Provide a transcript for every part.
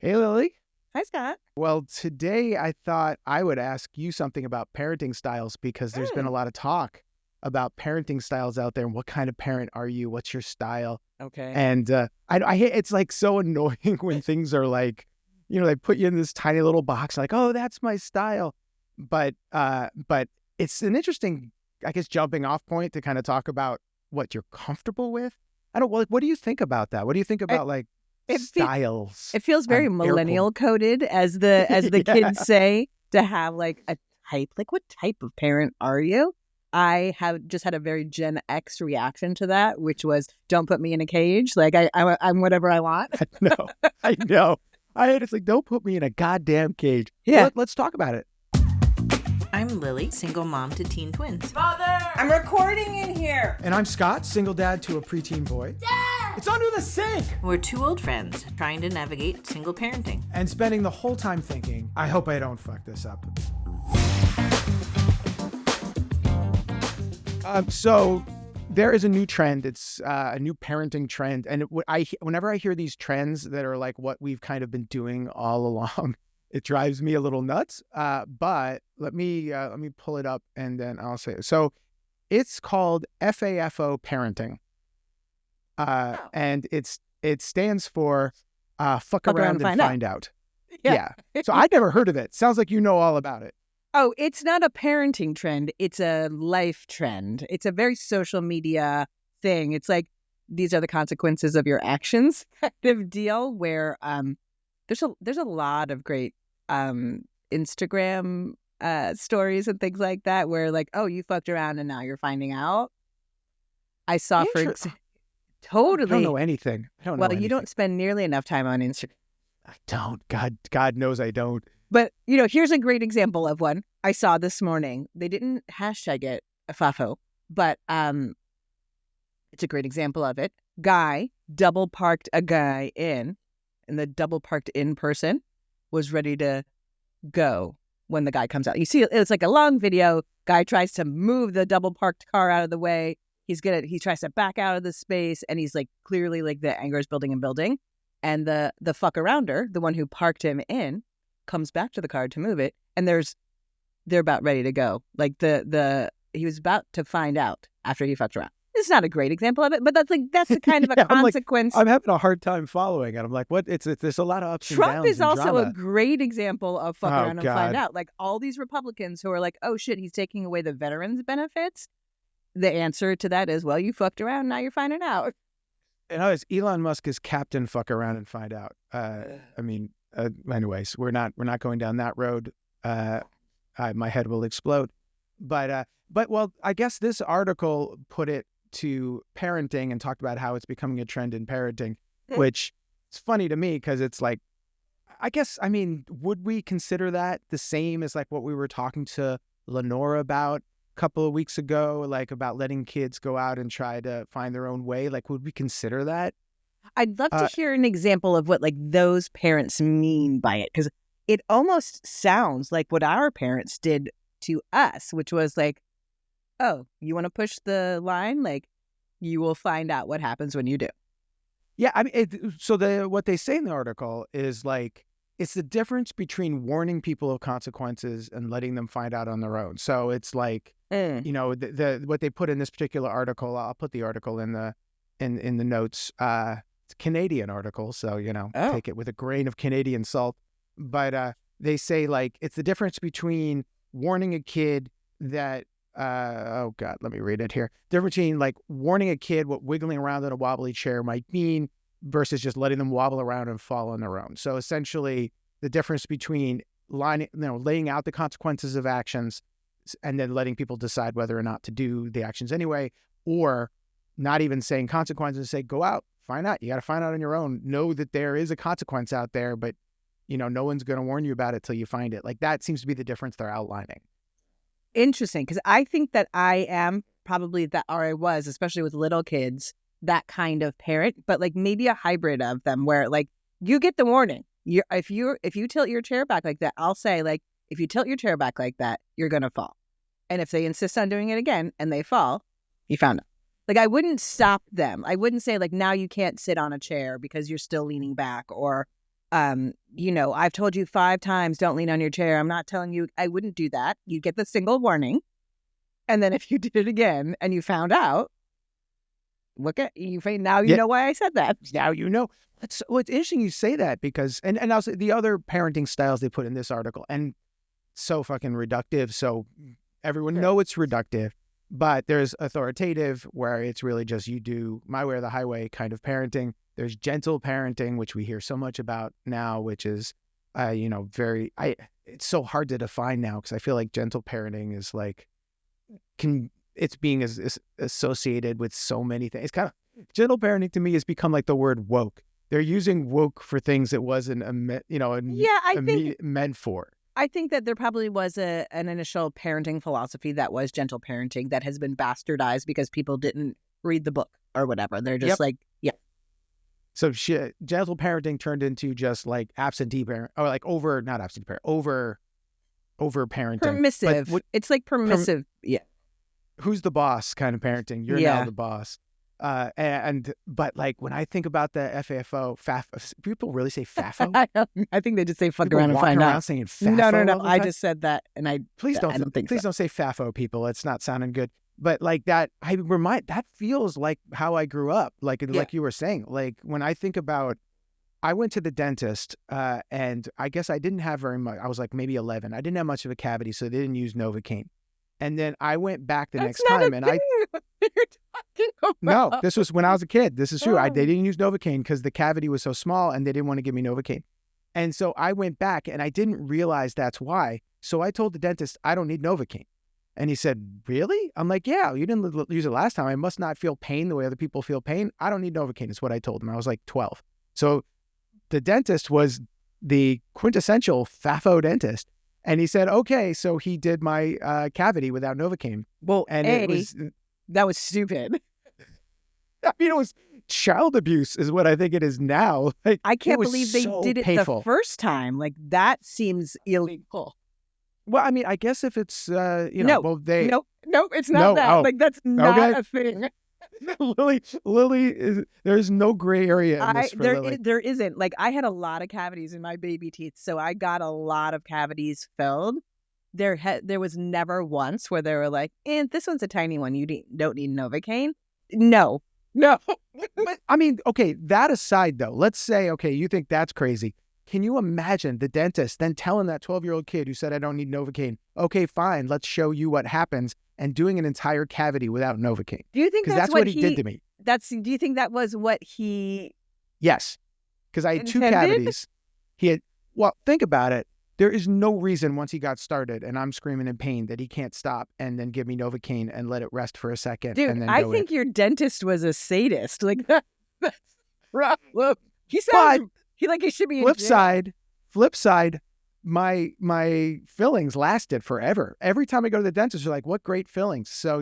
Hey, Lily. Hi, Scott. Well, today I thought I would ask you something about parenting styles because there's been a lot of talk about parenting styles out there and what kind of parent are you? What's your style? Okay. And I hate it's like so annoying when things are like, they put you in this tiny little box like, oh, that's my style. But it's an interesting, I guess, jumping off point to kind of talk about what you're comfortable with. What do you think about that? What do you think about like It, fe- styles? it feels very millennial coded, as the Yeah. kids say, to have like a type. Like, what type of parent are you? I have just had a very Gen X reaction to that, which was, "Don't put me in a cage. Like I'm whatever I want." I know. It's like, don't put me in a goddamn cage. Yeah. Let's talk about it. I'm Lily, single mom to teen twins. Mother! I'm recording in here. And I'm Scott, single dad to a preteen boy. Dad! It's under the sink! We're two old friends trying to navigate single parenting. And spending the whole time thinking, I hope I don't fuck this up. So there is a new trend. It's a new parenting trend. And whenever I hear these trends that are like what we've kind of been doing all along, it drives me a little nuts. But let me pull it up and then I'll say it. So it's called FAFO parenting. And it stands for fuck around and find out. Yeah. So I'd never heard of it. Sounds like you know all about it. Oh, it's not a parenting trend. It's a life trend. It's a very social media thing. It's like, these are the consequences of your actions kind of deal, where there's a lot of great Instagram stories and things like that where like, oh, you fucked around and now you're finding out. I saw totally. I don't know anything. You don't spend nearly enough time on Instagram. I don't. God knows I don't. But, here's a great example of one I saw this morning. They didn't hashtag it a FAFO, but it's a great example of it. Guy double parked a guy in, and the double parked in person was ready to go when the guy comes out. You see, it's like a long video. Guy tries to move the double parked car out of the way. He tries to back out of the space, and he's like, clearly like the anger is building and building. And the fuck arounder, the one who parked him in, comes back to the car to move it, and they're about ready to go. Like he was about to find out after he fucked around. It's not a great example of it, but that's the kind of a consequence. I'm having a hard time following it. I'm like, what? There's a lot of ups and downs. Trump is also drama. a great example of fuck around and find out. Like all these Republicans who are like, oh shit, he's taking away the veterans benefits. The answer to that is, well, you fucked around, now you're finding out. And Elon Musk is Captain Fuck Around and Find Out. Anyways, we're not going down that road. My head will explode. But I guess this article put it to parenting and talked about how it's becoming a trend in parenting, which is funny to me because it's like, would we consider that the same as like what we were talking to Lenora about a couple of weeks ago, like about letting kids go out and try to find their own way? Like, would we consider that? I'd love to hear an example of what like those parents mean by it, because it almost sounds like what our parents did to us, which was like, oh, you want to push the line? Like, you will find out what happens when you do. Yeah, what they say in the article is like, it's the difference between warning people of consequences and letting them find out on their own. So it's like, what they put in this particular article. I'll put the article in the notes. It's a Canadian article, so take it with a grain of Canadian salt. But they say like it's the difference between warning a kid that let me read it here. The difference between like warning a kid what wiggling around in a wobbly chair might mean versus just letting them wobble around and fall on their own. So essentially, the difference between laying out the consequences of actions and then letting people decide whether or not to do the actions anyway, or not even saying consequences, say go out, find out. You got to find out on your own. Know that there is a consequence out there, but no one's going to warn you about it till you find it. Like that seems to be the difference they're outlining. Interesting, because I think that I am probably that, or I was, especially with little kids, that kind of parent, but like maybe a hybrid of them where like you get the warning. If you tilt your chair back like that, I'll say like, if you tilt your chair back like that, you're going to fall. And if they insist on doing it again and they fall, you found out. Like I wouldn't stop them. I wouldn't say like, now you can't sit on a chair because you're still leaning back, or I've told you 5 times, don't lean on your chair. I'm not telling you I wouldn't do that. You get the single warning. And then if you did it again and you found out, look at you. Now you know why I said that. Now you know. It's interesting you say that because, and also the other parenting styles they put in this article, and so fucking reductive. So everyone know it's reductive, but there's authoritative where it's really just you do my way or the highway kind of parenting. There's gentle parenting, which we hear so much about now, which is, it's so hard to define now because I feel like gentle parenting is like, it's being as associated with so many things. It's kind of, gentle parenting to me has become like the word woke. They're using woke for things it wasn't, meant for. I think that there probably was an initial parenting philosophy that was gentle parenting that has been bastardized because people didn't read the book or whatever. They're just So gentle parenting turned into just like absentee parent, or like not absentee parent, over parenting. Permissive. It's like permissive. Who's the boss kind of parenting. You're now the boss. But like when I think about the FAFO, people really say FAFO? I think they just say fuck people around and find out. Saying FAFO No. I just said that, and I don't think please don't say FAFO, people. It's not sounding good. But like that, that feels like how I grew up. Like you were saying, like when I think about, I went to the dentist, and I guess I didn't have very much. I was like maybe 11. I didn't have much of a cavity, so they didn't use Novocaine. And then I went back the next time, and no, this was when I was a kid. This is true. They didn't use Novocaine because the cavity was so small, and they didn't want to give me Novocaine. And so I went back, and I didn't realize that's why. So I told the dentist, I don't need Novocaine. And he said, really? I'm like, yeah, you didn't use it last time. I must not feel pain the way other people feel pain. I don't need Novocaine is what I told him. I was like 12. So the dentist was the quintessential FAFO dentist. And he said, okay, so he did my cavity without Novocaine. Well, and that was stupid. I mean, it was child abuse is what I think it is now. Like, I can't believe they did it the first time. Like, that seems illegal. Well, I mean, I guess if it's, No, it's not that. Oh, like, that's not a thing. Lili, there's no gray area in this for Lili. There isn't. Like, I had a lot of cavities in my baby teeth, so I got a lot of cavities filled. There was never once where they were like, this one's a tiny one. You don't need Novocaine. No. But, I mean, okay, that aside, though, let's say, okay, you think that's crazy. Can you imagine the dentist then telling that 12-year-old kid who said, I don't need Novocaine, okay, fine, let's show you what happens, and doing an entire cavity without Novocaine? Do you think that's what he did to me? Do you think that was what he... Yes, because I had 2 cavities. Think about it. There is no reason once he got started and I'm screaming in pain that he can't stop and then give me Novocaine and let it rest for a second. Dude, and then I think your dentist was a sadist. Like, that's right. Look, he sounds... He should be in jail. Flip side, my fillings lasted forever. Every time I go to the dentist, they're like, what great fillings. So,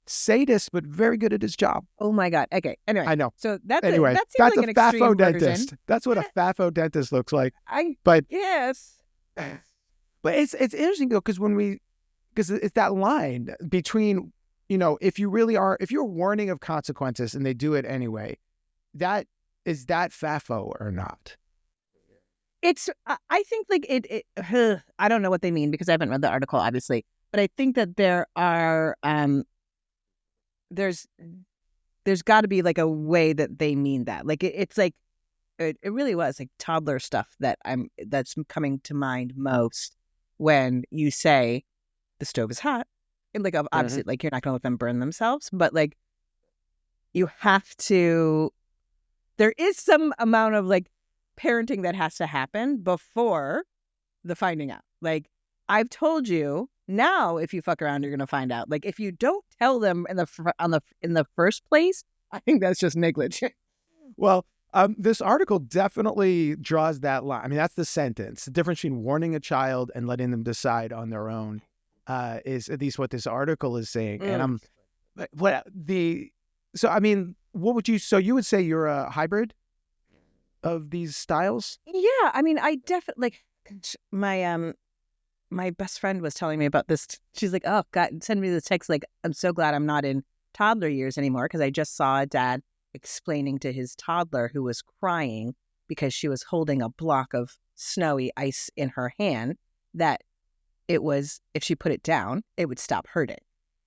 sadist, but very good at his job. Oh my God. Okay. Anyway. I know. So that's like a FAFO dentist. That's what a FAFO dentist looks like. Yes. But it's interesting though, because it's that line between, if you're warning of consequences and they do it anyway, is that FAFO or not? It's, I think like I don't know what they mean because I haven't read the article, obviously, but I think that there are, there's got to be like a way that they mean that. Like it's like, it really was like toddler stuff that's coming to mind most when you say the stove is hot. And like, obviously, like you're not going to let them burn themselves, but like you have to, there is some amount of like parenting that has to happen before the finding out. Like, I've told you, now if you fuck around, you're going to find out. Like, if you don't tell them in the first place, I think that's just negligent. Well, this article definitely draws that line. I mean, that's the sentence. The difference between warning a child and letting them decide on their own is at least what this article is saying. And so you would say you're a hybrid of these styles? Yeah, I mean, I definitely, like, my best friend was telling me about this. She's like, oh, God, send me the text. Like, I'm so glad I'm not in toddler years anymore because I just saw a dad explaining to his toddler who was crying because she was holding a block of snowy ice in her hand that it was, if she put it down, it would stop hurting.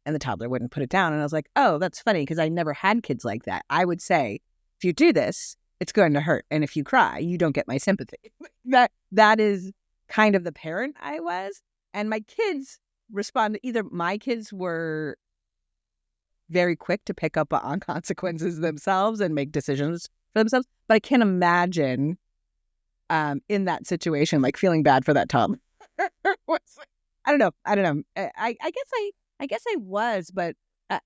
And the toddler wouldn't put it down. And I was like, oh, that's funny, because I never had kids like that. I would say, if you do this, it's going to hurt. And if you cry, you don't get my sympathy. That is kind of the parent I was. And my kids responded, either my kids were very quick to pick up on consequences themselves and make decisions for themselves. But I can't imagine in that situation, like feeling bad for that toddler. I don't know. I guess I was, but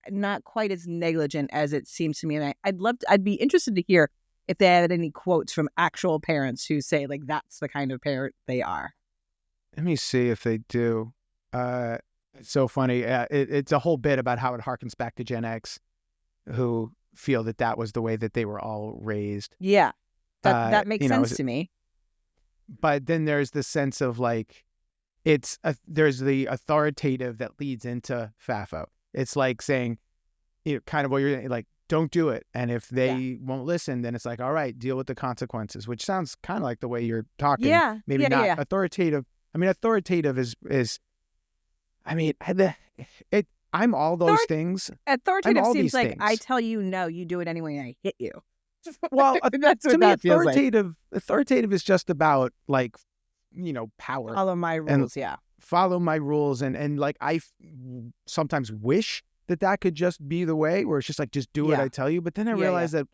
not quite as negligent as it seems to me. And I'd be interested to hear if they had any quotes from actual parents who say, like, that's the kind of parent they are. Let me see if they do. It's so funny. It's a whole bit about how it harkens back to Gen X, who feel that was the way that they were all raised. Yeah, that makes sense to me. But then there's the sense of like, there's the authoritative that leads into FAFO. It's like saying, kind of what you're like, don't do it. And if they won't listen, then it's like, all right, deal with the consequences, which sounds kind of like the way you're talking. Yeah. Maybe not authoritative. I mean, authoritative is, I mean, I'm all those things. Authoritative seems like I tell you no, you do it anyway, and I hit you. Well, that's what that feels like. Authoritative is just about like, power. Follow my rules, follow my rules, and like I sometimes wish that could just be the way, where it's just like, just do what I tell you. But then I realized that,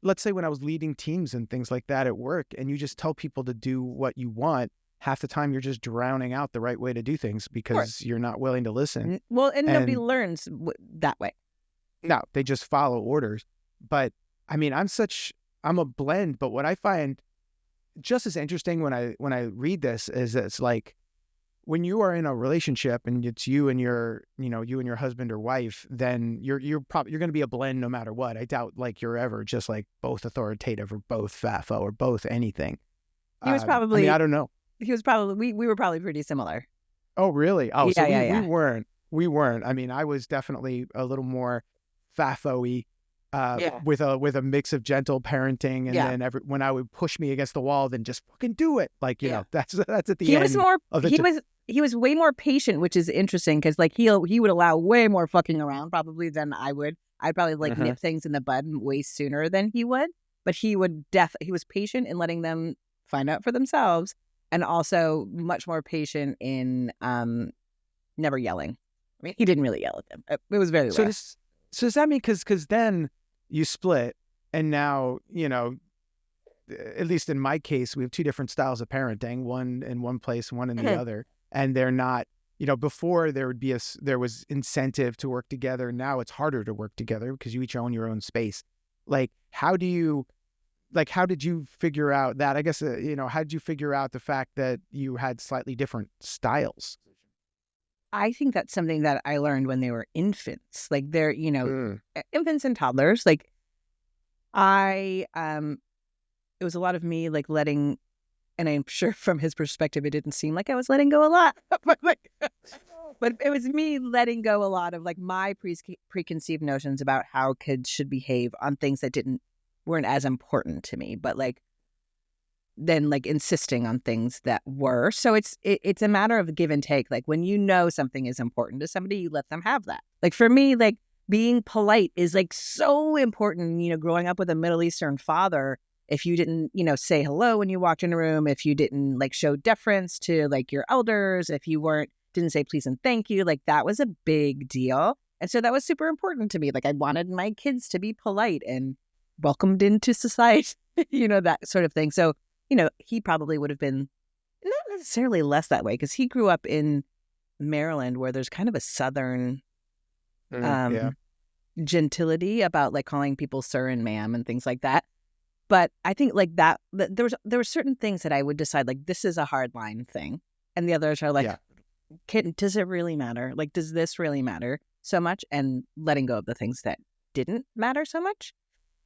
let's say when I was leading teams and things like that at work, and you just tell people to do what you want, half the time you're just drowning out the right way to do things because you're not willing to listen. Well, and nobody learns that way. No, they just follow orders. But I mean, I'm a blend. But what I find just as interesting when I read this is that it's like, when you are in a relationship and it's you and your husband or wife, then you're going to be a blend no matter what. I doubt like you're ever just like both authoritative or both FAFO or both anything. He was probably, I don't know. He was probably, we were probably pretty similar. Oh, really? Oh, yeah, so we weren't. I mean, I was definitely a little more FAFO-y. With a mix of gentle parenting, and then when I would push me against the wall, then just fucking do it. Like, that's at the end. He was way more patient, which is interesting because like he would allow way more fucking around probably than I would. I'd probably like nip things in the bud way sooner than he would. But he was patient in letting them find out for themselves, and also much more patient in never yelling. I mean, he didn't really yell at them. It was very rare. So does that mean because then you split, and now, at least in my case, we have two different styles of parenting, one in one place, one in the other, and they're not, before there was incentive to work together. Now it's harder to work together because you each own your own space. Like, how did you figure out that? I guess, how did you figure out the fact that you had slightly different styles? I think that's something that I learned when they were infants. Like they're, infants and toddlers. Like it was a lot of me like letting, and I'm sure from his perspective, it didn't seem like I was letting go a lot, but it was me letting go a lot of like my preconceived notions about how kids should behave on things that weren't as important to me, but like then like insisting on things that were. So it's a matter of give and take. Like when something is important to somebody, you let them have that. Like for me, like being polite is like so important, growing up with a Middle Eastern father. If you didn't, say hello when you walked in a room, if you didn't like show deference to like your elders, if you didn't say please and thank you, like that was a big deal. And so that was super important to me. Like I wanted my kids to be polite and welcomed into society, that sort of thing. So he probably would have been not necessarily less that way because he grew up in Maryland where there's kind of a Southern gentility about like calling people sir and ma'am and things like that. But I think like that there were certain things that I would decide like this is a hard line thing. And the others are like, does it really matter? Like, does this really matter so much? And letting go of the things that didn't matter so much.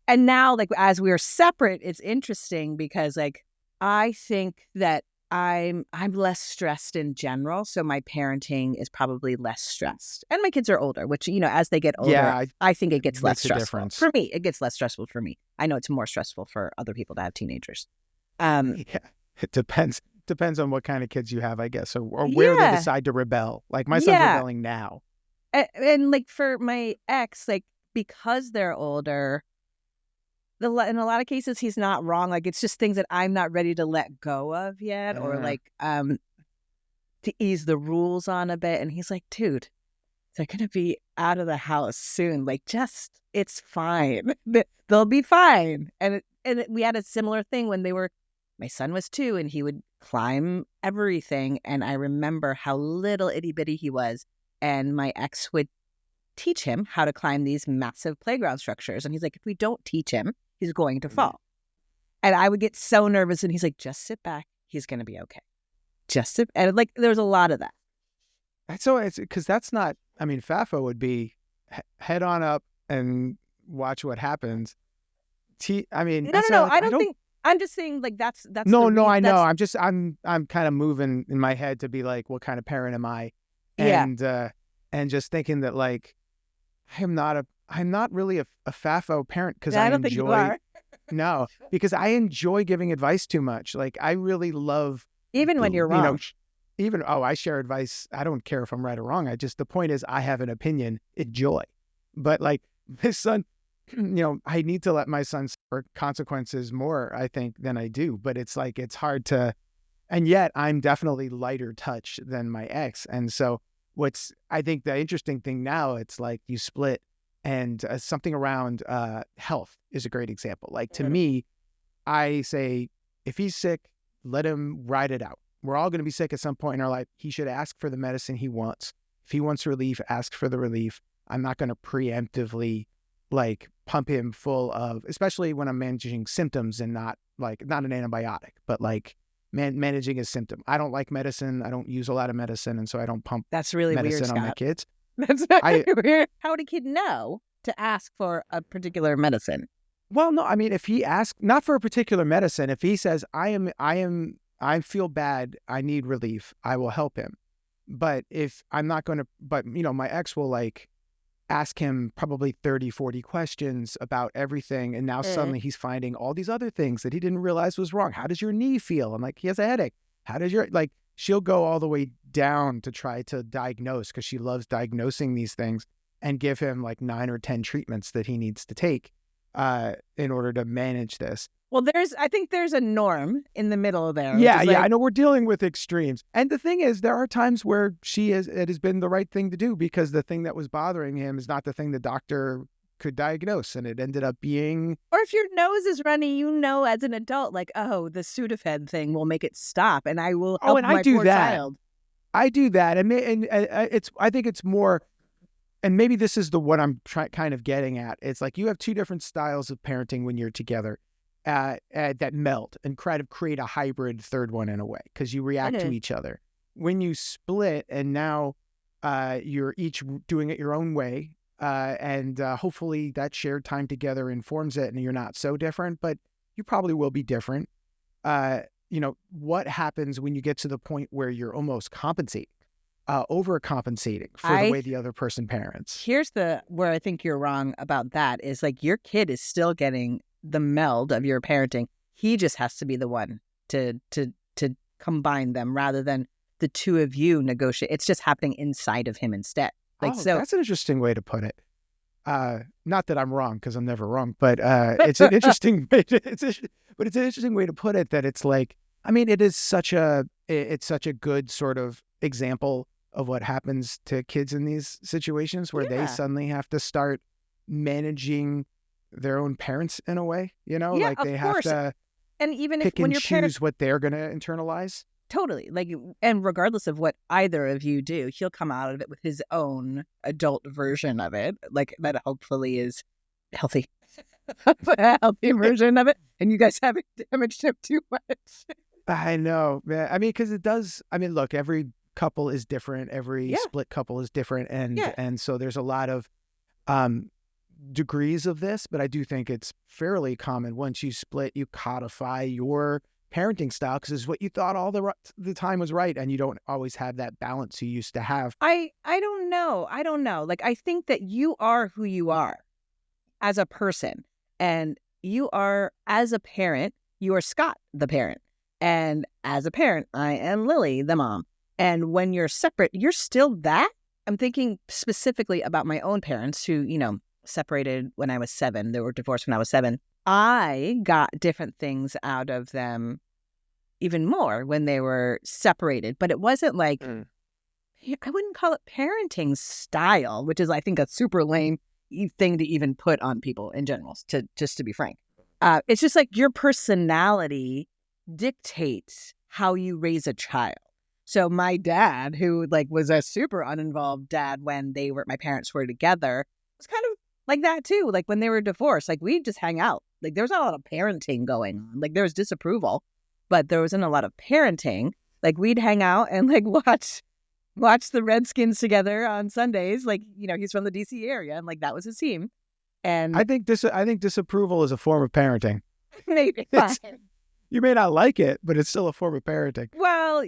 And now like as we're separate, it's interesting because like I think that I'm less stressed in general, so my parenting is probably less stressed. And my kids are older, which, as they get older, Yeah, I think it gets less makes a stressful. difference. For me, it gets less stressful for me. I know it's more stressful for other people to have teenagers. Yeah, it depends on what kind of kids you have, I guess, or where they decide to rebel. Like my son's rebelling now. And like for my ex, like because they're older, in a lot of cases he's not wrong. Like it's just things that I'm not ready to let go of yet, or like to ease the rules on a bit. And he's like, dude, they're gonna be out of the house soon. Like it's fine. They'll be fine. And we had a similar thing when my son was 2 and he would climb everything. And I remember how little itty bitty he was. And my ex would teach him how to climb these massive playground structures. And he's like, if we don't teach him, he's going to fall. And I would get so nervous. And he's like, just sit back. He's going to be okay. Just sit. And like, there's a lot of that. So it's because that's not, I mean, FAFO would be head on up and watch what happens. No, I don't think, I'm just saying like that's. No, I know. I'm kind of moving in my head to be like, what kind of parent am I? And just thinking that like, I'm not really a FAFO parent because I don't think you are. No, because I enjoy giving advice too much. Like I really love, even when you're wrong. I share advice. I don't care if I'm right or wrong. The point is I have an opinion, enjoy. But like my son, I need to let my son suffer consequences more, I think, than I do. But it's like, it's hard to, and yet I'm definitely lighter touch than my ex. And so I think the interesting thing now, it's like you split and something around health is a great example. Like to me, I say, if he's sick, let him ride it out. We're all going to be sick at some point in our life. He should ask for the medicine he wants. If he wants relief, ask for the relief. I'm not going to preemptively like pump him full of, especially when I'm managing symptoms and not an antibiotic, but like managing his symptom. I don't like medicine. I don't use a lot of medicine. And so I don't pump That's really medicine weird, on my kids. That's weird. How would a kid know to ask for a particular medicine? Well, no, I mean, if he asks, not for a particular medicine, if he says, I feel bad, I need relief, I will help him. But if I'm not going to, my ex will like ask him probably 30, 40 questions about everything. And now suddenly he's finding all these other things that he didn't realize was wrong. How does your knee feel? I'm like, he has a headache. How does she'll go all the way down to try to diagnose because she loves diagnosing these things and give him like 9 or 10 treatments that he needs to take in order to manage this. Well, I think there's a norm in the middle there. Yeah, I know we're dealing with extremes. And the thing is, there are times where it has been the right thing to do because the thing that was bothering him is not the thing the doctor could diagnose. And it ended up being... Or if your nose is runny, as an adult, like, oh, the Sudafed thing will make it stop and I will help my poor child. I do that. And I think it's more... And maybe this is what I'm kind of getting at. It's like you have 2 different styles of parenting when you're together. That melt and create a hybrid third one in a way because you react to each other. When you split and now you're each doing it your own way and hopefully that shared time together informs it and you're not so different, but you probably will be different. What happens when you get to the point where you're almost overcompensating for the way the other person parents? Here's where I think you're wrong about that is like your kid is still getting the meld of your parenting. He just has to be the one to combine them rather than the 2 of you negotiate. It's just happening inside of him instead. So that's an interesting way to put it. Not that I'm wrong because I'm never wrong, but it's an interesting way it's an interesting way to put it that it's like, I mean, it's such a good sort of example of what happens to kids in these situations where they suddenly have to start managing their own parents in a way, like they have to and even pick when and your choose parents... what they're going to internalize. Totally. And regardless of what either of you do, he'll come out of it with his own adult version of it, like that hopefully is healthy. A healthy version of it. And you guys haven't damaged him too much. I know, man. I mean, because it does. I mean, look, every couple is different. Every split couple is different. And so there's a lot of degrees of this, but I do think it's fairly common. Once you split, you codify your parenting style because it's what you thought all the time was right, and you don't always have that balance you used to have. I don't know. I don't know. Like, I think that you are who you are as a person, and you are, as a parent, you are Scott, the parent. And as a parent, I am Lili, the mom. And when you're separate, you're still that. I'm thinking specifically about my own parents who, separated when I was 7. They were divorced when I was 7. I got different things out of them even more when they were separated. But it wasn't like, I wouldn't call it parenting style, which is, I think, a super lame thing to even put on people in general, just to be frank. It's just like your personality dictates how you raise a child. So my dad, who was a super uninvolved dad when my parents were together, was kind of like that too. Like when they were divorced, we'd just hang out. There was not a lot of parenting going on. There was disapproval, but there wasn't a lot of parenting. We'd hang out and watch the Redskins together on Sundays. He's from the DC area, and that was his team. And I think disapproval is a form of parenting. Maybe. You may not like it, but it's still a form of parenting. Well,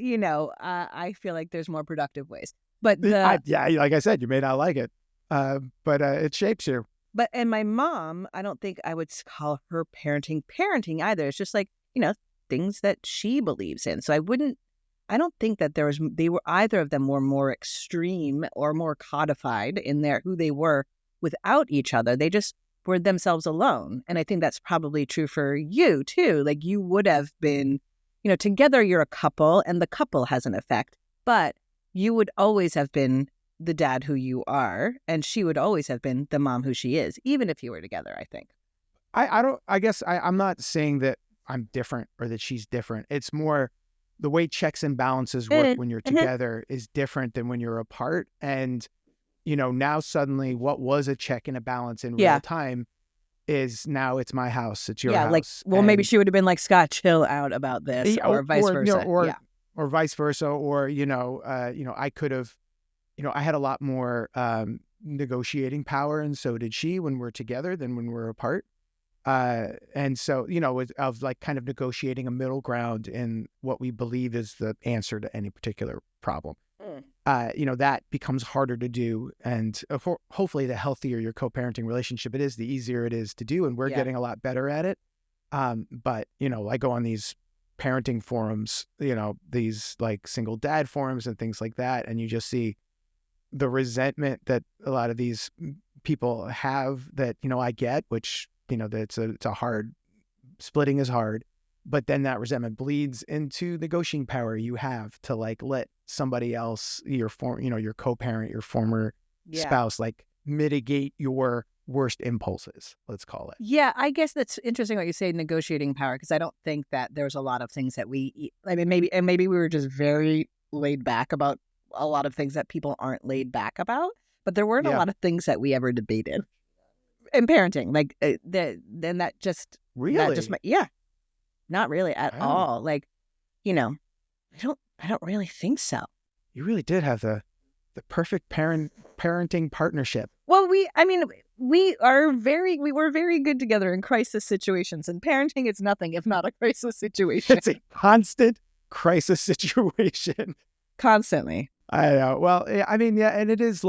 I feel like there's more productive ways. But like I said, you may not like it, but it shapes you. And my mom, I don't think I would call her parenting either. It's just things that she believes in. So I don't think that either of them were more extreme or more codified in who they were without each other. They just were themselves alone. And I think that's probably true for you too. You would have been, together you're a couple and the couple has an effect, but you would always have been the dad who you are, and she would always have been the mom who she is, even if you were together, I think. I'm not saying that I'm different or that she's different. It's more the way checks and balances work when you're together is different than when you're apart. And now suddenly what was a check and a balance in real time is now it's my house, it's your house. Maybe she would have been like, Scott, chill out about this, or vice versa. Or vice versa. Or, I could have, I had a lot more negotiating power, and so did she when we're together than when we're apart. And so, of kind of negotiating a middle ground in what we believe is the answer to any particular problem. That becomes harder to do. And hopefully the healthier your co-parenting relationship it is, the easier it is to do. And we're getting a lot better at it. But, I go on these parenting forums, these single dad forums and things like that. And you just see the resentment that a lot of these people have that, I get, which, it's a hard, splitting is hard. But then that resentment bleeds into negotiating power you have to let somebody else, your co-parent, your former spouse, mitigate your worst impulses, let's call it. Yeah, I guess that's interesting what you say, negotiating power, because I don't think that there's a lot of things that maybe we were just very laid back about a lot of things that people aren't laid back about, but there weren't a lot of things that we ever debated in parenting. Then that just really, not really at all. I don't really think so. You really did have the perfect parenting partnership. Well, we were very good together in crisis situations, and parenting is nothing if not a crisis situation. It's a constant crisis situation. Constantly. I know. Well, and it is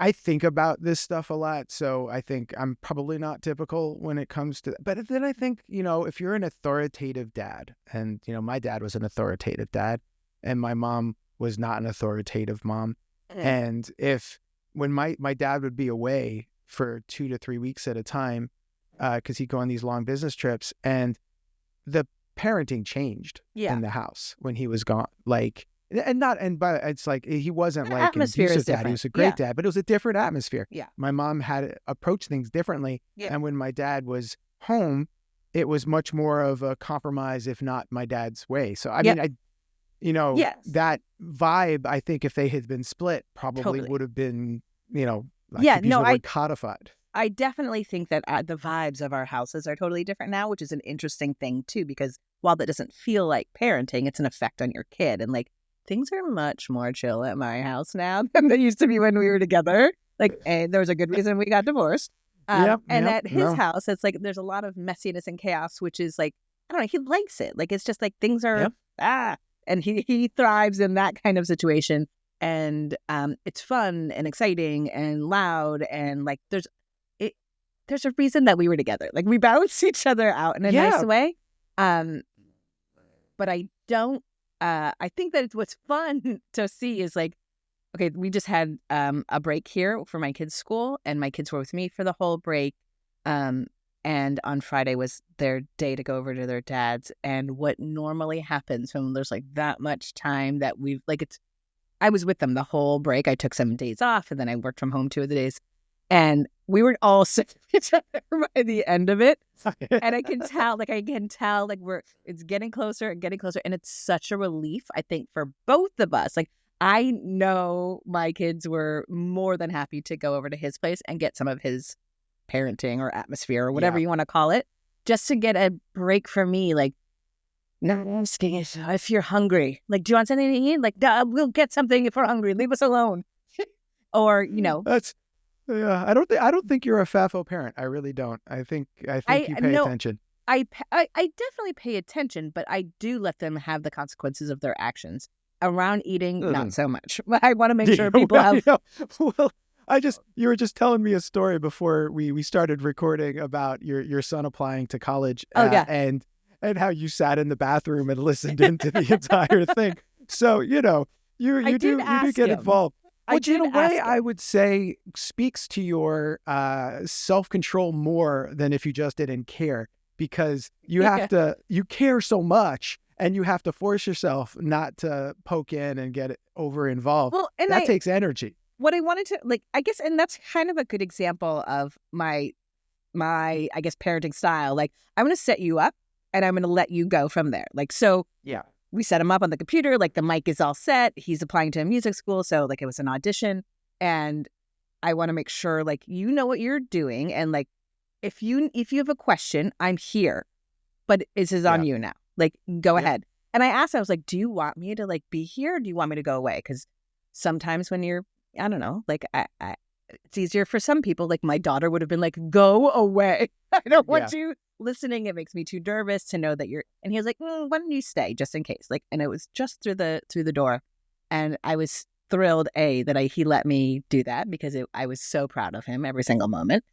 I think about this stuff a lot, so I think I'm probably not typical when it comes to, but then I think, if you're an authoritative dad, and, my dad was an authoritative dad, and my mom was not an authoritative mom. And when my dad would be away for 2 to 3 weeks at a time, because he'd go on these long business trips, and the parenting changed in the house when he was gone. But it's he wasn't an abusive dad. He was a great dad, but it was a different atmosphere. Yeah. My mom had approached things differently. Yeah. And when my dad was home, it was much more of a compromise, if not my dad's way. So, that vibe, I think if they had been split, probably would have been, codified. I definitely think that the vibes of our houses are totally different now, which is an interesting thing too, because while that doesn't feel like parenting, it's an effect on your kid. And things are much more chill at my house now than they used to be when we were together. And there was a good reason we got divorced. At his house, it's there's a lot of messiness and chaos, which is I don't know, he likes it. Like, it's just like things are, and he thrives in that kind of situation. And it's fun and exciting and loud. And like, there's a reason that we were together. Like, we balance each other out in a nice way. But I don't, I think that it's what's fun to see is like, okay, we just had a break here for my kids' school, and my kids were with me for the whole break. And on Friday was their day to go over to their dad's. And what normally happens when there's like that much time that we've like, I was with them the whole break. I took 7 days off, and then I worked from home 2 of the days. And we were all sick of each other by the end of it. And I can tell, like, it's getting closer and getting closer. And it's such a relief, I think, for both of us. Like, I know my kids were more than happy to go over to his place and get some of his parenting or atmosphere or whatever you want to call it, just to get a break from me. Like, not asking if you're hungry. Like, do you want something to eat? Like, we'll get something if we're hungry. Leave us alone. Or, That's... Yeah, I don't think you're a FAFO parent. I really don't. I think you pay attention. I definitely pay attention, but I do let them have the consequences of their actions. Around eating, not so much. I want to make sure people have. Well, you were just telling me a story before we started recording about your son applying to college. And how you sat in the bathroom and listened into the entire thing. So you do get involved. Which in a way I would say speaks to your self-control more than if you just didn't care, because you care so much, and you have to force yourself not to poke in and get over involved. Well, and that takes energy. What I wanted to I guess, and that's kind of a good example of my I guess parenting style. Like, I'm going to set you up, and I'm going to let you go from there. Like, so we set him up on the computer, like the mic is all set. He's applying to a music school. So like it was an audition, and I want to make sure like, you know what you're doing. And like, if you have a question, I'm here, but this is on you now. Like, go ahead. And I asked, I was like, do you want me to like be here? Or do you want me to go away? Cause sometimes when you're, I don't know, like it's easier for some people. Like my daughter would have been like, go away. I don't want you listening. It makes me too nervous to know that you're, and he was like, why don't you stay just in case? Like, and it was just through the door. And I was thrilled, that he let me do that, because I was so proud of him every single moment.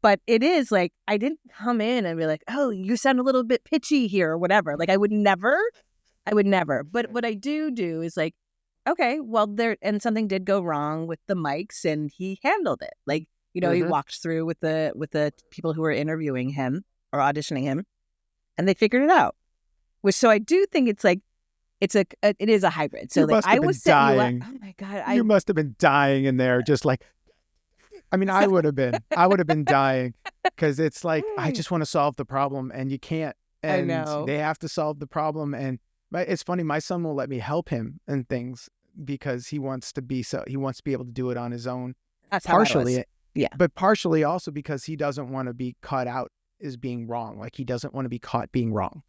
But it is like, I didn't come in and be like, oh, you sound a little bit pitchy here or whatever. Like I would never. But what I do is like, okay, well and something did go wrong with the mics, and he handled it. Like, he walked through with the people who were interviewing him or auditioning him, and they figured it out. So I do think it's like, it is a hybrid. So like, I was dying. Oh my God. You must have been dying in there. Just like, I mean, I would have been dying, because it's like, I just want to solve the problem, and you can't, and I know. They have to solve the problem. And it's funny, my son will let me help him and things, because he wants to be able to do it on his own. That's partially, but partially also because he doesn't want to be caught out as being wrong. Like, he doesn't want to be caught being wrong.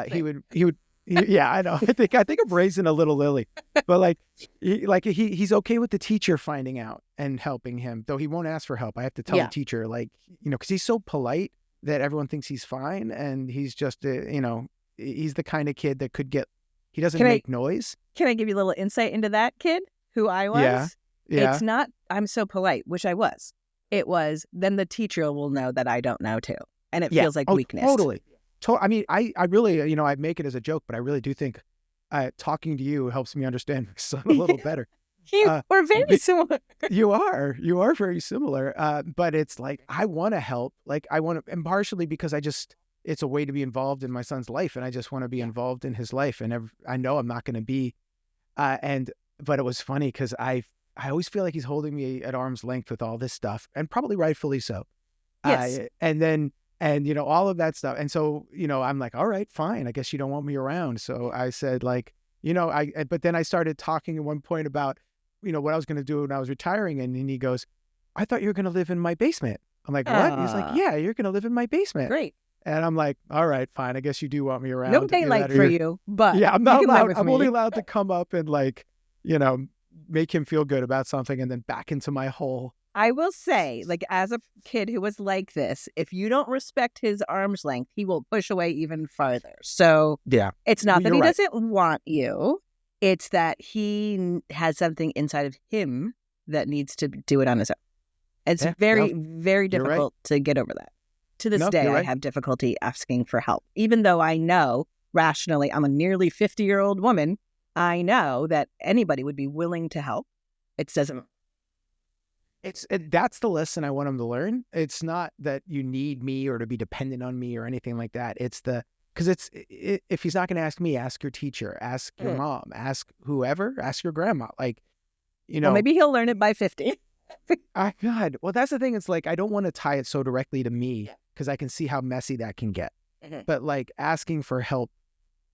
He would, I know. I think I'm raising a little Lily, but like, he's okay with the teacher finding out and helping him, though he won't ask for help. I have to tell the teacher, like, because he's so polite that everyone thinks he's fine, and he's just, he's the kind of kid that he doesn't make noise. Can I give you a little insight into that kid, who I was? Yeah. It's not, I'm so polite, which I was. It was, then the teacher will know that I don't know too. And it feels like weakness. Totally. I mean, I really, I make it as a joke, but I really do think talking to you helps me understand my son a little better. We're very similar. You are very similar. But it's like, I want to help. Like, and partially because it's a way to be involved in my son's life, and I just want to be involved in his life. And I know I'm not going to be, but it was funny because I always feel like he's holding me at arm's length with all this stuff, and probably rightfully so. Yes. And all of that stuff. And so, I'm like, all right, fine. I guess you don't want me around. So I said, like, but then I started talking at one point about, what I was going to do when I was retiring. And then he goes, I thought you were going to live in my basement. I'm like, what? He's like, yeah, you're going to live in my basement. Great. And I'm like, all right, fine. I guess you do want me around. No daylight for you, but yeah, I'm not allowed. I'm only allowed to come up and like, make him feel good about something, and then back into my hole I will say, like, as a kid who was like this, if you don't respect his arm's length, he will push away even farther. So Yeah. it's not that You're he right. doesn't want you. It's that he has something inside of him that needs to do it on his own. It's Yeah, very, no, very you're right. difficult to get over that. To this No, day, you're I right. have difficulty asking for help. Even though I know rationally, I'm a nearly 50-year-old woman, I know that anybody would be willing to help. It doesn't. That's the lesson I want him to learn. It's not that you need me or to be dependent on me or anything like that. It's because if he's not going to ask me, ask your teacher, ask your mom, ask whoever, ask your grandma. Like, Well, maybe he'll learn it by 50. God, well, that's the thing. It's like, I don't want to tie it so directly to me because I can see how messy that can get. But like asking for help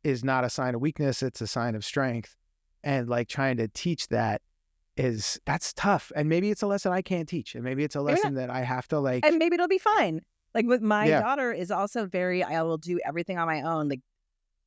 is not a sign of weakness. It's a sign of strength. And like trying to teach that's tough. And maybe it's a lesson I can't teach. And maybe it's a lesson that I have to like. And maybe it'll be fine. Like with my daughter is also I will do everything on my own. Like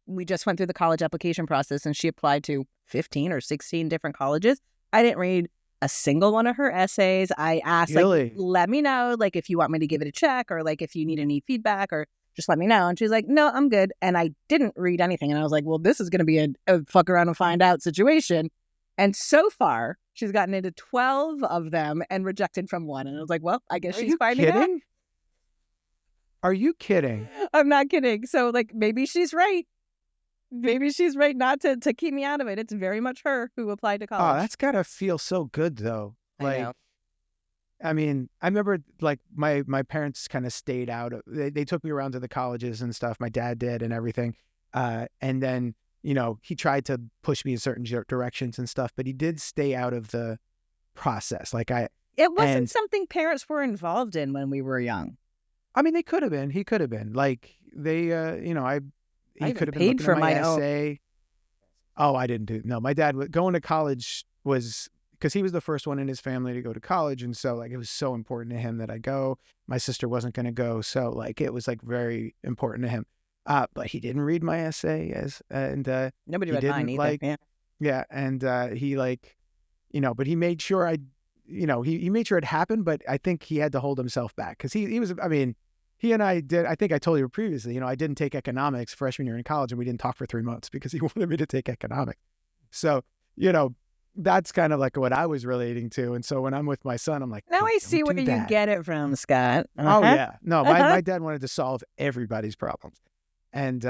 we just went through the college application process and she applied to 15 or 16 different colleges. I didn't read a single one of her essays. I asked, Really? like, let me know, like, if you want me to give it a check or like if you need any feedback or just let me know. And she's like, no, I'm good. And I didn't read anything. And I was like, well, this is going to be a fuck around and find out situation. And so far, she's gotten into 12 of them and rejected from one. And I was like, well, I guess she's finding out. Are you kidding? I'm not kidding. So, like, maybe she's right. Maybe she's right not to keep me out of it. It's very much her who applied to college. Oh, that's got to feel so good, though. Like, I know. I mean, I remember like my parents kind of stayed out. They took me around to the colleges and stuff. My dad did and everything. And then, he tried to push me in certain directions and stuff, but he did stay out of the process. It wasn't something parents were involved in when we were young. I mean, they could have been. He could have been. Like he could have been paid looking for at my my essay. Oh, I didn't do. No, my dad going to college was because he was the first one in his family to go to college, and so like it was so important to him that I go. My sister wasn't going to go, so like it was like very important to him. But he didn't read my essay Nobody read mine either. And he like, but he made sure he made sure it happened. But I think he had to hold himself back because he was. I mean, he and I did. I think I told you previously. I didn't take economics freshman year in college, and we didn't talk for 3 months because he wanted me to take economics. So that's kind of like what I was relating to. And so when I'm with my son, I'm like, now I see where you get it from, Scott. Oh yeah, no, my dad wanted to solve everybody's problems, and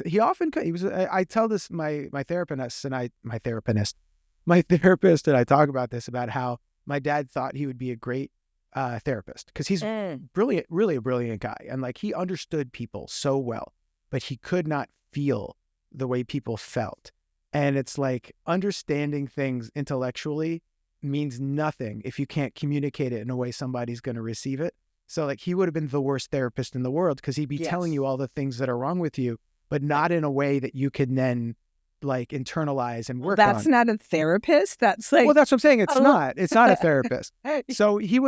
he often could. He was. I tell this my therapist and I talk about this about how my dad thought he would be a great therapist because he's brilliant, really a brilliant guy, and like he understood people so well, but he could not feel the way people felt. And it's like understanding things intellectually means nothing if you can't communicate it in a way somebody's going to receive it. So like he would have been the worst therapist in the world because he'd be telling you all the things that are wrong with you, but not in a way that you can then like internalize and work on. That's not a therapist. That's like, well, that's what I'm saying. It's not a therapist. So he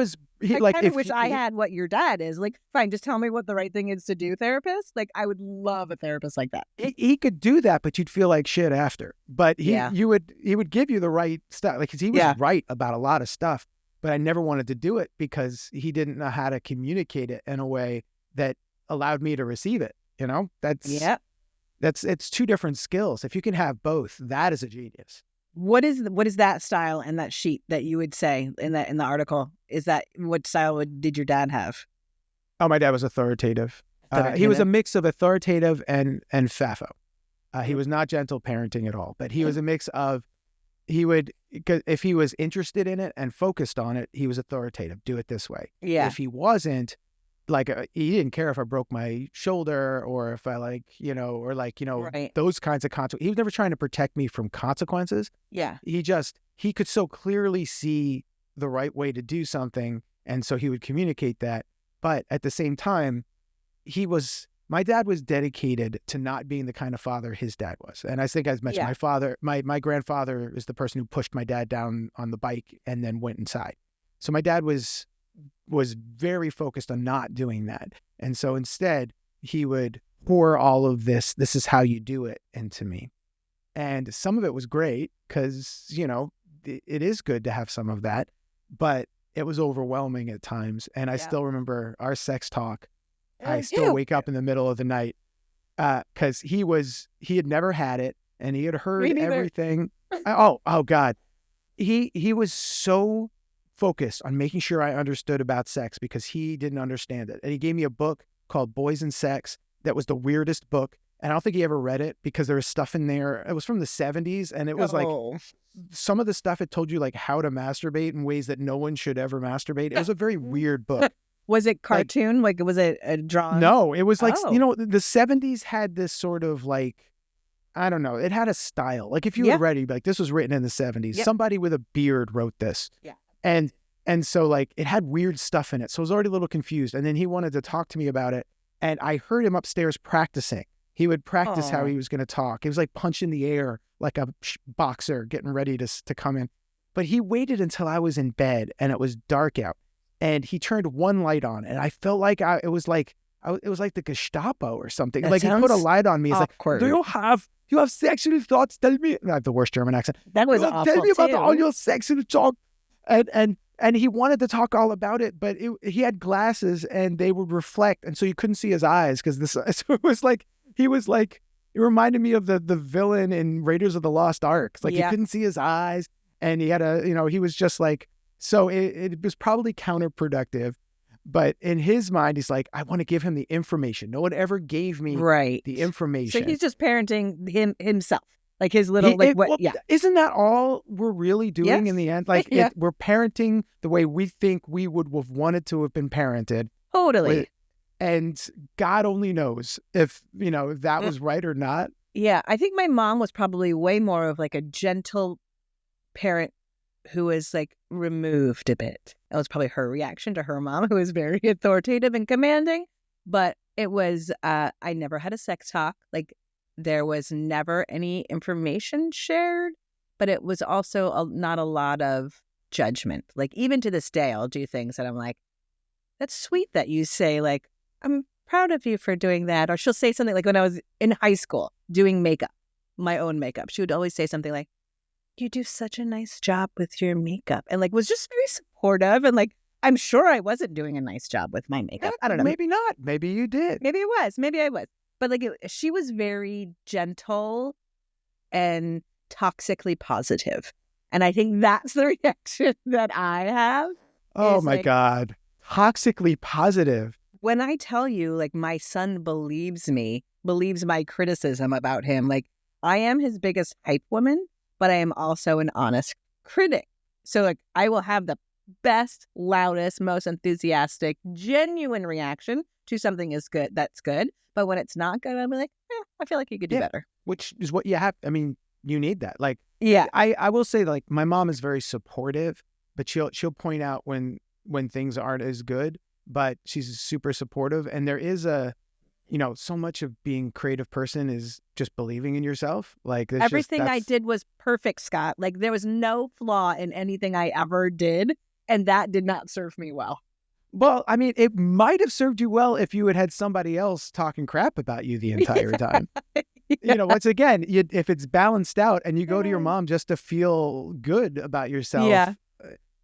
like, kind of wish I had what your dad is. Like, fine, just tell me what the right thing is to do, therapist. Like, I would love a therapist like that. He could do that, but you'd feel like shit after. But he would give you the right stuff. Like, 'cause he was right about a lot of stuff, but I never wanted to do it because he didn't know how to communicate it in a way that allowed me to receive it. It's two different skills. If you can have both, that is a genius. What is that style and that sheet that you would say in the article? Is that what style did your dad have? Oh, my dad was authoritative. He was a mix of authoritative and FAFO. He was not gentle parenting at all, but he was a mix of if he was interested in it and focused on it, he was authoritative. Do it this way. Yeah. If he wasn't, like he didn't care if I broke my shoulder or if I those kinds of consequences. He was never trying to protect me from consequences. Yeah. He could so clearly see the right way to do something. And so he would communicate that. But at the same time, my dad was dedicated to not being the kind of father his dad was. And I think as mentioned, my father, my grandfather is the person who pushed my dad down on the bike and then went inside. So my dad was very focused on not doing that. And so instead he would pour all of this is how you do it into me. And some of it was great because, it is good to have some of that. but it was overwhelming at times. And I still remember our sex talk. I still wake up in the middle of the night because he had never had it and he had heard everything. Oh God. He was so focused on making sure I understood about sex because he didn't understand it. And he gave me a book called Boys and Sex that was the weirdest book. And I don't think he ever read it because there was stuff in there. It was from the 70s. And it was like some of the stuff it told you like how to masturbate in ways that no one should ever masturbate. It was a very weird book. Was it cartoon? Like was it a drawn? No, it was like, you know, the 70s had this sort of like, I don't know. It had a style. Like if you had read it, like this was written in the 70s. Somebody with a beard wrote this. Yeah. And so like it had weird stuff in it. So I was already a little confused. And then he wanted to talk to me about it. And I heard him upstairs practicing. He would practice how he was going to talk. It was like punching the air like a boxer getting ready to come in. But he waited until I was in bed and it was dark out. And he turned one light on. And I felt like it was like the Gestapo or something. That like he put a light on me. He's awkward. like, do you have sexual thoughts? Tell me. I have the worst German accent. That was awful. Tell me about all your sexual talk. And he wanted to talk all about it, but he had glasses and they would reflect. And so you couldn't see his eyes because it was like, it reminded me of the villain in Raiders of the Lost Ark. Like you couldn't see his eyes and he had he was just like, so it was probably counterproductive. But in his mind, he's like, I want to give him the information. No one ever gave me the information. So he's just parenting himself. Like his little, Isn't that all we're really doing in the end? Like we're parenting the way we think we would have wanted to have been parented. Totally. And God only knows if that was right or not. Yeah. I think my mom was probably way more of like a gentle parent who was like removed a bit. That was probably her reaction to her mom, who was very authoritative and commanding. But it was, I never had a sex talk. Like there was never any information shared, but it was also not a lot of judgment. Like even to this day, I'll do things that I'm like, that's sweet that you say like, I'm proud of you for doing that. Or she'll say something like when I was in high school doing makeup, my own makeup, she would always say something like, you do such a nice job with your makeup. And like was just very supportive. And like, I'm sure I wasn't doing a nice job with my makeup. I don't know. Maybe not. Maybe you did. Maybe it was. Maybe I was. But like she was very gentle and toxically positive. And I think that's the reaction that I have. Oh my God. Toxically positive. When I tell you like my son believes my criticism about him, like I am his biggest hype woman, but I am also an honest critic. So like I will have the best, loudest, most enthusiastic, genuine reaction to something that's good. But when it's not good, I'll be like, I feel like you could do better. Which is what you have. I mean, you need that. Like, I will say like my mom is very supportive, but she'll point out when things aren't as good, but she's super supportive. And there is so much of being a creative person is just believing in yourself. Like everything I did was perfect, Scott. Like there was no flaw in anything I ever did. And that did not serve me well. Well, I mean, it might have served you well if you had somebody else talking crap about you the entire time. Once again, if it's balanced out and you go to your mom just to feel good about yourself,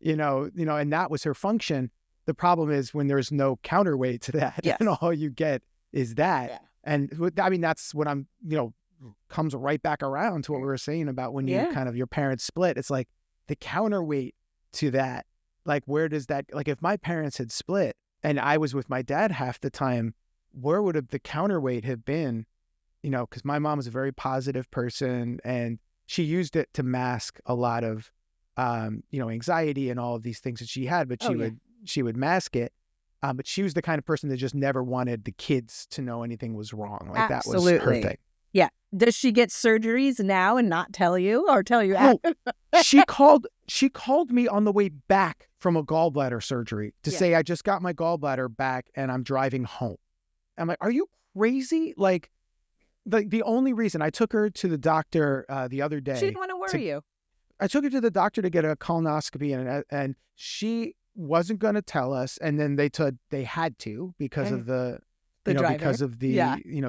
and that was her function. The problem is when there's no counterweight to that and all you get is that. Yeah. And I mean, that's what I'm, comes right back around to what we were saying about when you kind of your parents split. It's like the counterweight to that. Like, where does that, like, if my parents had split and I was with my dad half the time, where would the counterweight have been? Because my mom was a very positive person and she used it to mask a lot of, anxiety and all of these things that she had, but she would mask it. But she was the kind of person that just never wanted the kids to know anything was wrong. Like Absolutely. That was her thing. Yeah. Does she get surgeries now and not tell you or tell you? She called me on the way back from a gallbladder surgery to say, I just got my gallbladder back and I'm driving home. I'm like, are you crazy? Like the only reason I took her to the doctor the other day. She didn't want to worry you. I took her to the doctor to get a colonoscopy and she wasn't going to tell us. And then they had to because of the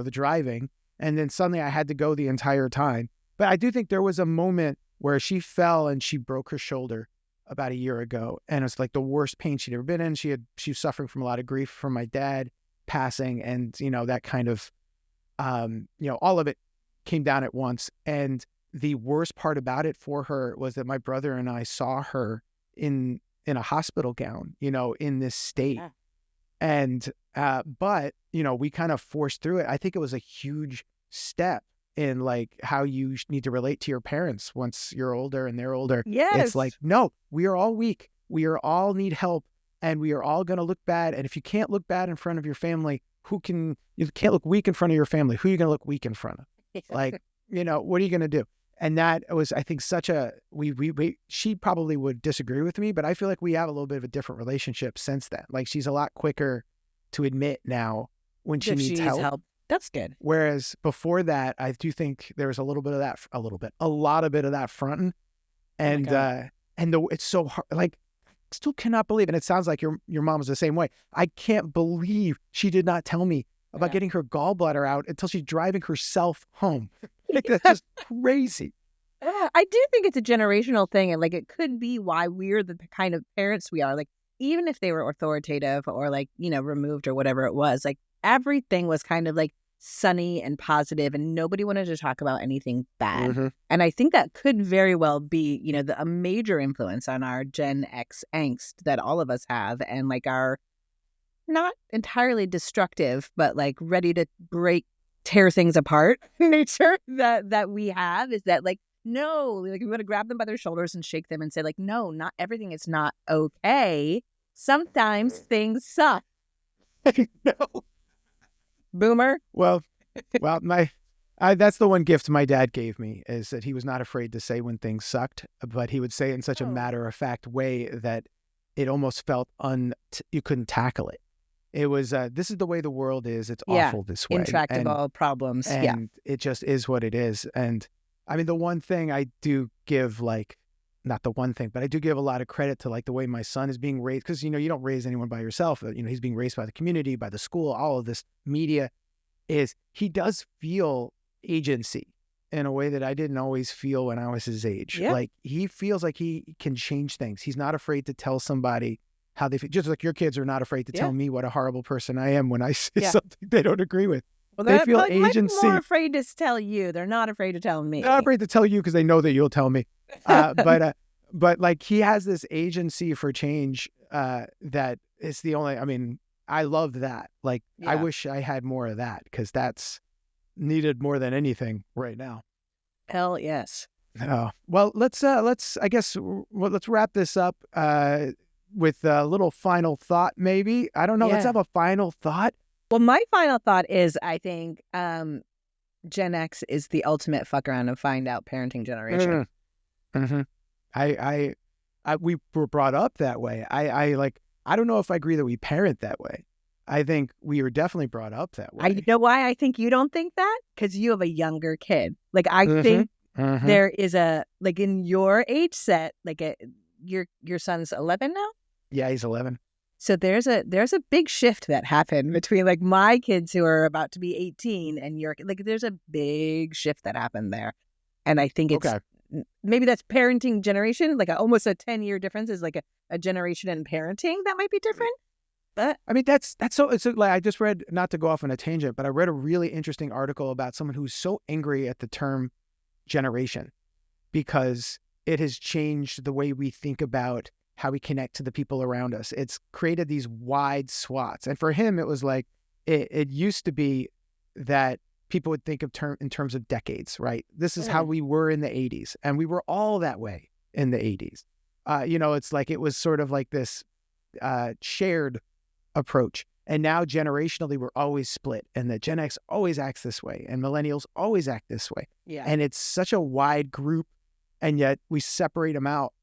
driving. And then suddenly I had to go the entire time. But I do think there was a moment where she fell and she broke her shoulder about a year ago, and it's like the worst pain she'd ever been in. She was suffering from a lot of grief from my dad passing, and that kind of all of it came down at once. And the worst part about it for her was that my brother and I saw her in a hospital gown, in this state. Yeah. And but we kind of forced through it. I think it was a huge step in like how you need to relate to your parents once you're older and they're older. Yes. It's like, no, we are all weak. We are all need help, and we are all going to look bad. And if you can't look bad in front of your family, you can't look weak in front of your family. Who are you going to look weak in front of? Like, what are you going to do? And that was, I think, such a, she probably would disagree with me, but I feel like we have a little bit of a different relationship since then. Like, she's a lot quicker to admit now when she needs help. That's good. Whereas before that, I do think there was a lot of bit of that fronting. And, it's so hard. Like, still cannot believe, and it sounds like your mom was the same way. I can't believe she did not tell me about getting her gallbladder out until she's driving herself home. Like, that's just crazy. I do think it's a generational thing, and like it could be why we're the kind of parents we are. Like, even if they were authoritative or like removed or whatever it was, like everything was kind of like sunny and positive, and nobody wanted to talk about anything bad. Mm-hmm. And I think that could very well be a major influence on our Gen X angst that all of us have, and like our not entirely destructive, but like ready to tear things apart nature that we have, is that like, no, like we want to grab them by their shoulders and shake them and say like, no, not everything is not okay. Sometimes things suck. No. Boomer. Well, that's the one gift my dad gave me, is that he was not afraid to say when things sucked, but he would say it in such a matter-of-fact way that it almost felt you couldn't tackle it. It was, this is the way the world is. It's awful this way. Intractable problems. And it just is what it is. And I mean, the one thing I do give, like, not the one thing, but I do give a lot of credit to like the way my son is being raised, because, you don't raise anyone by yourself. He's being raised by the community, by the school, all of this media. Is he does feel agency in a way that I didn't always feel when I was his age. Yeah. Like, he feels like he can change things. He's not afraid to tell somebody how they feel. Just like your kids are not afraid to tell me what a horrible person I am when I say something they don't agree with. Well, they feel agency. They're more afraid to tell you. They're not afraid to tell me. They're not afraid to tell you because they know that you'll tell me. But like, he has this agency for change that is the only, I mean, I love that. Like, I wish I had more of that, because that's needed more than anything right now. Hell yes. Well, let's wrap this up with a little final thought, maybe. I don't know. Let's have a final thought. Well, my final thought is, I think Gen X is the ultimate fuck around and find out parenting generation. Mm-hmm. We were brought up that way. I don't know if I agree that we parent that way. I think we were definitely brought up that way. You know why I think you don't think that? Because you have a younger kid. Like, I think there is a, like, in your age set, like your son's 11 now? Yeah, he's 11. So there's a big shift that happened between like my kids who are about to be 18 and your, like, there's a big shift that happened there. And I think it's maybe that's parenting generation, like almost a 10-year difference is like a generation in parenting that might be different. But I mean, that's so, it's like, I just read, not to go off on a tangent, but I read a really interesting article about someone who's so angry at the term generation because it has changed the way we think about how we connect to the people around us. It's created these wide swaths. And for him, it was like, it used to be that people would think of in terms of decades, right? This is how we were in the 80s. And we were all that way in the 80s. It's like, it was sort of like this shared approach. And now generationally, we're always split. And the Gen X always acts this way. And millennials always act this way. Yeah. And it's such a wide group. And yet we separate them out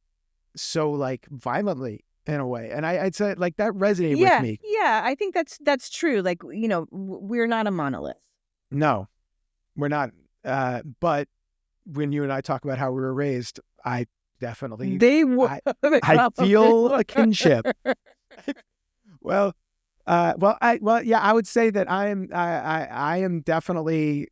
so like violently in a way. And I'd say like that resonated with me. Yeah, I think that's true. Like, we're not a monolith. No, we're not. But when you and I talk about how we were raised, I definitely, I feel a kinship. I would say that I am definitely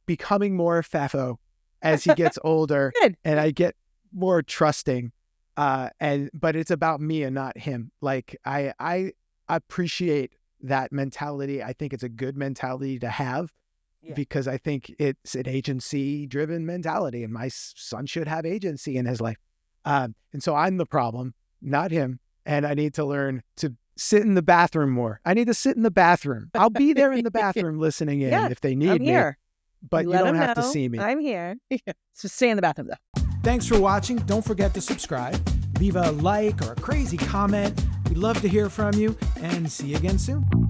becoming more FAFO as he gets older. Good. And I get more trusting But it's about me and not him. Like I appreciate that mentality. I think it's a good mentality to have because I think it's an agency driven mentality, and my son should have agency in his life. And so I'm the problem, not him. And I need to learn to sit in the bathroom more. I need to sit in the bathroom. I'll be there in the bathroom listening in if they need me. But you don't have to see me. I'm here. So stay in the bathroom though. Thanks for watching. Don't forget to subscribe. Leave a like or a crazy comment. We'd love to hear from you, and see you again soon.